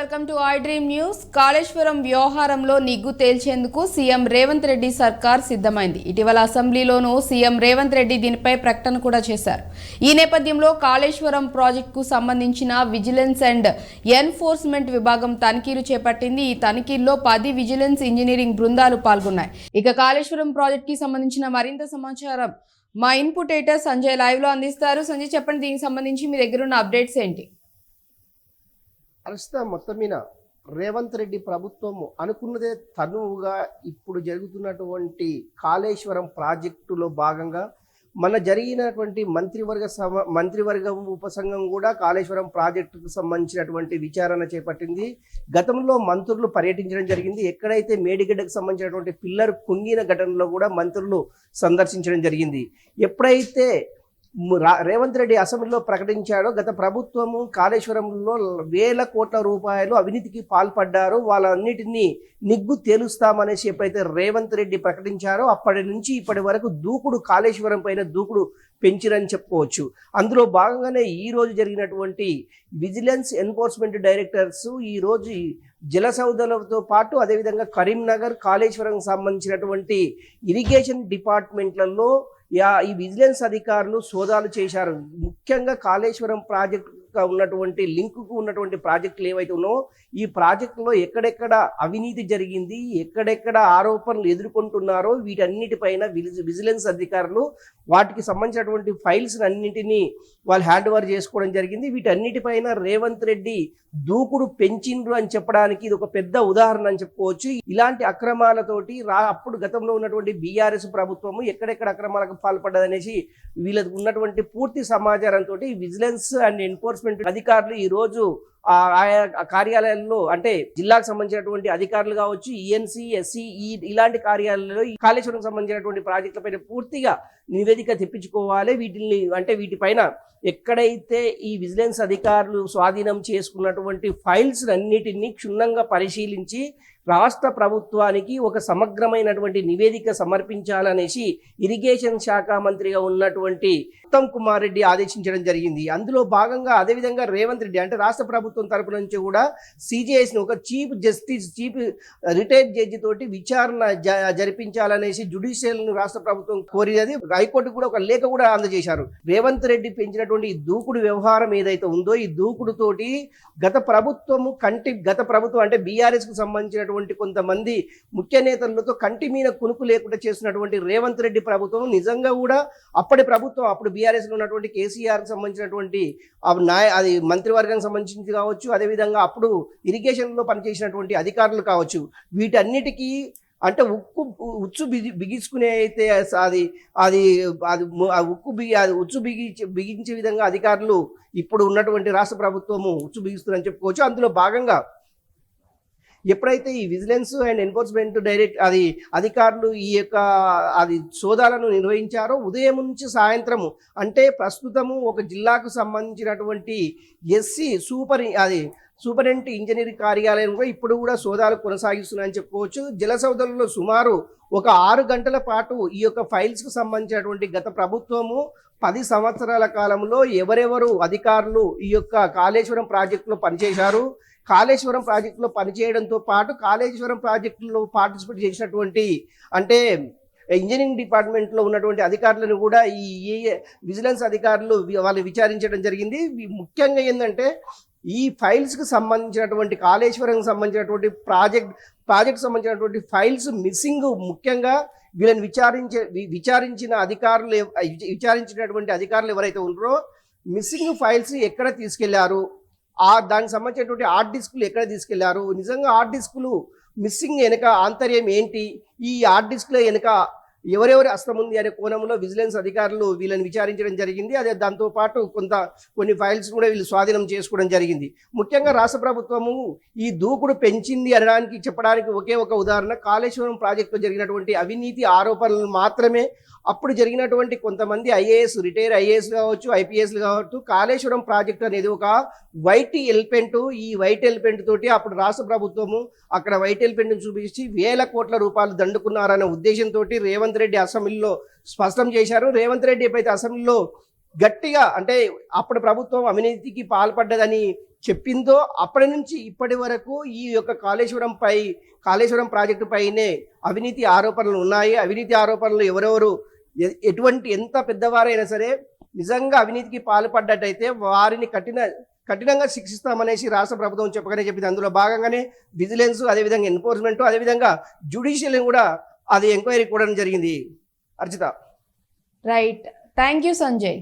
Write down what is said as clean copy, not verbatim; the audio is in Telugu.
Welcome to I dream news. Kaleshwaram వ్యవహారంలో నిగ్గు తేల్చేందుకు సీఎం రేవంత్ రెడ్డి సర్కార్ సిద్ధమైంది. ఇటీవల అసెంబ్లీలోనూ సీఎం రేవంత్ రెడ్డి దీనిపై ప్రకటన కూడా చేశారు. ఈ నేపథ్యంలో కాళేశ్వరం ప్రాజెక్టుకు సంబంధించిన విజిలెన్స్ అండ్ ఎన్ఫోర్స్మెంట్ విభాగం తనిఖీలు చేపట్టింది. ఈ తనిఖీల్లో 10 విజిలెన్స్ ఇంజనీరింగ్ బృందాలు పాల్గొన్నాయి. ఇక కాళేశ్వరం ప్రాజెక్టుకి సంబంధించిన మరింత సమాచారం మా ఇన్పుట్ ఎడిటర్ సంజయ్ లైవ్ లో అందిస్తారు. సంజయ్, చెప్పండి, దీనికి సంబంధించి మీ దగ్గర ఉన్న అప్డేట్స్ ఏంటి? ప్రస్తుతం మొత్తం మీద రేవంత్ రెడ్డి ప్రభుత్వం అనుకున్నదే తనువుగా ఇప్పుడు జరుగుతున్నటువంటి కాళేశ్వరం ప్రాజెక్టులో భాగంగా జరిగినటువంటి మంత్రివర్గ ఉపసంఘం కూడా కాళేశ్వరం ప్రాజెక్టుకు సంబంధించినటువంటి విచారణ చేపట్టింది. గతంలో మంత్రులు పర్యటించడం జరిగింది. ఎక్కడైతే మేడిగడ్డకు సంబంధించినటువంటి పిల్లర్ కుంగిన ఘటనలో కూడా మంత్రులు సందర్శించడం జరిగింది. ఎప్పుడైతే రేవంత్ రెడ్డి అసెంబ్లీలో ప్రకటించాడో గత ప్రభుత్వము కాళేశ్వరంలో వేల కోట్ల రూపాయలు అవినీతికి పాల్పడ్డారు, వాళ్ళన్నిటినీ నిగ్గు తేలుస్తామనేసి ఎప్పుడైతే రేవంత్ రెడ్డి ప్రకటించారో అప్పటి నుంచి ఇప్పటి వరకు దూకుడు, కాళేశ్వరం పైన దూకుడు పెంచిరని చెప్పుకోవచ్చు. అందులో భాగంగానే ఈ రోజు జరిగినటువంటి విజిలెన్స్ ఎన్ఫోర్స్మెంట్ డైరెక్టర్స్ ఈ రోజు జలసౌధలతో పాటు అదేవిధంగా కరీంనగర్, కాళేశ్వరం సంబంధించినటువంటి ఇరిగేషన్ డిపార్ట్మెంట్లలో ఈ విజిలెన్స్ అధికారులు సోదాలు చేశారు. ముఖ్యంగా కాళేశ్వరం ప్రాజెక్టు ఉన్నటువంటి లింకుకు ఉన్నటువంటి ప్రాజెక్టులు ఏవైతే ఉన్నాయో ఈ ప్రాజెక్టులో ఎక్కడెక్కడ అవినీతి జరిగింది, ఎక్కడెక్కడ ఆరోపణలు ఎదుర్కొంటున్నారో వీటన్నిటిపైన విజిలెన్స్ అధికారులు వాటికి సంబంధించినటువంటి ఫైల్స్ అన్నింటినీ వాళ్ళు హ్యాండ్ ఓవర్ చేసుకోవడం జరిగింది. వీటన్నిటిపైన రేవంత్ రెడ్డి దూకుడు పెంచిండ్రు అని చెప్పడానికి ఇది ఒక పెద్ద ఉదాహరణ అని చెప్పుకోవచ్చు. ఇలాంటి అక్రమాలతోటి అప్పుడు గతంలో ఉన్నటువంటి బీఆర్ఎస్ ప్రభుత్వము ఎక్కడెక్కడ అక్రమాలకు పాల్పడ్డదనేసి వీళ్ళకు ఉన్నటువంటి పూర్తి సమాచారంతో విజిలెన్స్ అండ్ ఎన్ఫోర్స్మెంట్ అధికారులు ఈ రోజు ఆయా కార్యాలయాల్లో, అంటే జిల్లాకు సంబంధించినటువంటి అధికారులు కావచ్చు, ఈఎన్సీ, ఎస్సీ, ఇలాంటి కార్యాలయాల్లో ఈ కాళేశ్వరం సంబంధించినటువంటి ప్రాజెక్టులపైన పూర్తిగా నివేదిక తెప్పించుకోవాలి. వీటిపైన ఎక్కడైతే ఈ విజిలెన్స్ అధికారులు స్వాధీనం చేసుకున్నటువంటి ఫైల్స్ అన్నిటినీ క్షుణ్ణంగా పరిశీలించి రాష్ట్ర ప్రభుత్వానికి ఒక సమగ్రమైనటువంటి నివేదిక సమర్పించాలనేసి ఇరిగేషన్ శాఖ మంత్రిగా ఉన్నటువంటి ఉత్తమ్ కుమార్ రెడ్డి ఆదేశించడం జరిగింది. అందులో భాగంగా అదేవిధంగా రేవంత్ రెడ్డి అంటే రాష్ట్ర ప్రభుత్వం తరపు నుంచి కూడా సిజేఎస్ని ఒక చీఫ్ రిటైర్డ్ జడ్జి తోటి విచారణ జరిపించాలనేసి జ్యుడిషియల్ను రాష్ట్ర ప్రభుత్వం కోరినది. హైకోర్టు కూడా ఒక లేఖ కూడా అందజేశారు. రేవంత్ రెడ్డి పెంచినటువంటి ఈ దూకుడు వ్యవహారం ఏదైతే ఉందో ఈ దూకుడుతోటి గత ప్రభుత్వం అంటే బీఆర్ఎస్ కు సంబంధించినటువంటి కొంతమంది ముఖ్య నేతలతో కంటి మీద కునుకు లేకుండా చేస్తున్నటువంటి రేవంత్ రెడ్డి ప్రభుత్వం నిజంగా కూడా అప్పుడు బీఆర్ఎస్ లో ఉన్నటువంటి కేసీఆర్ సంబంధించినటువంటి అది మంత్రివర్గానికి సంబంధించి కావచ్చు, అదేవిధంగా అప్పుడు ఇరిగేషన్ లో పనిచేసినటువంటి అధికారులు కావచ్చు, వీటన్నిటికీ అంటే ఉచ్చు బిగించుకునే అయితే ఉచ్చు బిగించే విధంగా అధికారులు ఇప్పుడు ఉన్నటువంటి రాష్ట్ర ప్రభుత్వము ఉచ్చు బిగిస్తుందని చెప్పుకోవచ్చు. అందులో భాగంగా ఎప్పుడైతే ఈ విజిలెన్స్ అండ్ ఎన్ఫోర్స్మెంట్ అధికారులు ఈ యొక్క సోదాలను నిర్వహించారో ఉదయం నుంచి సాయంత్రము, అంటే ప్రస్తుతము ఒక జిల్లాకు సంబంధించినటువంటి ఎస్సీ సూపరింటెండెంట్ ఇంజనీరింగ్ కార్యాలయం కూడా ఇప్పుడు కూడా సోదాలు కొనసాగిస్తున్నాయని చెప్పుకోవచ్చు. జలసౌధలలో సుమారు ఒక 6 గంటల పాటు ఈ యొక్క ఫైల్స్కు సంబంధించినటువంటి గత ప్రభుత్వము 10 సంవత్సరాల కాలంలో ఎవరెవరు అధికారులు ఈ యొక్క కాళేశ్వరం ప్రాజెక్టులో పనిచేశారు, కాళేశ్వరం ప్రాజెక్టులో పనిచేయడంతో పాటు కాళేశ్వరం ప్రాజెక్టులో పార్టిసిపేట్ చేసినటువంటి అంటే ఇంజనీరింగ్ డిపార్ట్మెంట్లో ఉన్నటువంటి అధికారులను కూడా ఈ విజిలెన్స్ అధికారులు వాళ్ళు విచారించడం జరిగింది. ముఖ్యంగా ఏంటంటే ఈ ఫైల్స్కి సంబంధించినటువంటి కాళేశ్వరం సంబంధించినటువంటి ప్రాజెక్ట్ సంబంధించినటువంటి ఫైల్స్ మిస్సింగ్, ముఖ్యంగా వీళ్ళని విచారించినటువంటి అధికారులు ఎవరైతే ఉన్నారో మిస్సింగ్ ఫైల్స్ ఎక్కడ తీసుకెళ్లారు, దానికి సంబంధించినటువంటి హార్డ్ డిస్కులు ఎక్కడ తీసుకెళ్లారు, నిజంగా హార్డ్ డిస్కులు మిస్సింగ్ వెనుక ఆంతర్యం ఏంటి, ఈ హార్డ్ డిస్క్ల వెనుక ఎవరెవరి హస్తం ఉంది అనే కోణంలో విజిలెన్స్ అధికారులు వీళ్ళని విచారించడం జరిగింది. అదే దాంతోపాటు కొన్ని ఫైల్స్ కూడా వీళ్ళు స్వాధీనం చేసుకోవడం జరిగింది. ముఖ్యంగా రాష్ట్ర ప్రభుత్వము ఈ దూకుడు పెంచింది చెప్పడానికి ఒకే ఒక ఉదాహరణ కాళేశ్వరం ప్రాజెక్టులో జరిగినటువంటి అవినీతి ఆరోపణలు మాత్రమే. అప్పుడు జరిగినటువంటి కొంతమంది రిటైర్ ఐఏఎస్ కావచ్చు, ఐపీఎస్లు కావచ్చు, కాళేశ్వరం ప్రాజెక్టు అనేది ఒక వైట్ ఎలిఫెంట్. ఈ వైట్ ఎలిఫెంట్ తోటి అప్పుడు రాష్ట్ర ప్రభుత్వము అక్కడ వైట్ ఎలిఫెంట్ను చూపించి వేల కోట్ల రూపాయలు దండుకున్నారనే ఉద్దేశంతో రేవంత్ రెడ్డి అసెంబ్లీలో స్పష్టం చేశారు. రేవంత్ రెడ్డి ఎప్పుడైతే అసెంబ్లీలో గట్టిగా అంటే అప్పుడు ప్రభుత్వం అవినీతికి పాల్పడ్డదని చెప్పిందో అప్పటి నుంచి ఇప్పటి వరకు ఈ యొక్క కాళేశ్వరం ప్రాజెక్టు పైనే అవినీతి ఆరోపణలు ఉన్నాయి. అవినీతి ఆరోపణలు ఎవరెవరు ఎటువంటి ఎంత పెద్దవారైనా సరే నిజంగా అవినీతికి పాల్పడ్డట్టయితే వారిని కఠినంగా శిక్షిస్తామనేసి రాష్ట్ర ప్రభుత్వం చెప్పగానే చెప్పింది. అందులో భాగంగానే విజిలెన్స్, అదేవిధంగా ఎన్ఫోర్స్మెంట్, అదేవిధంగా జ్యుడిషియల్ కూడా అది ఎంక్వైరీ కూడా జరిగింది. Archita. Right, thank you Sanjay.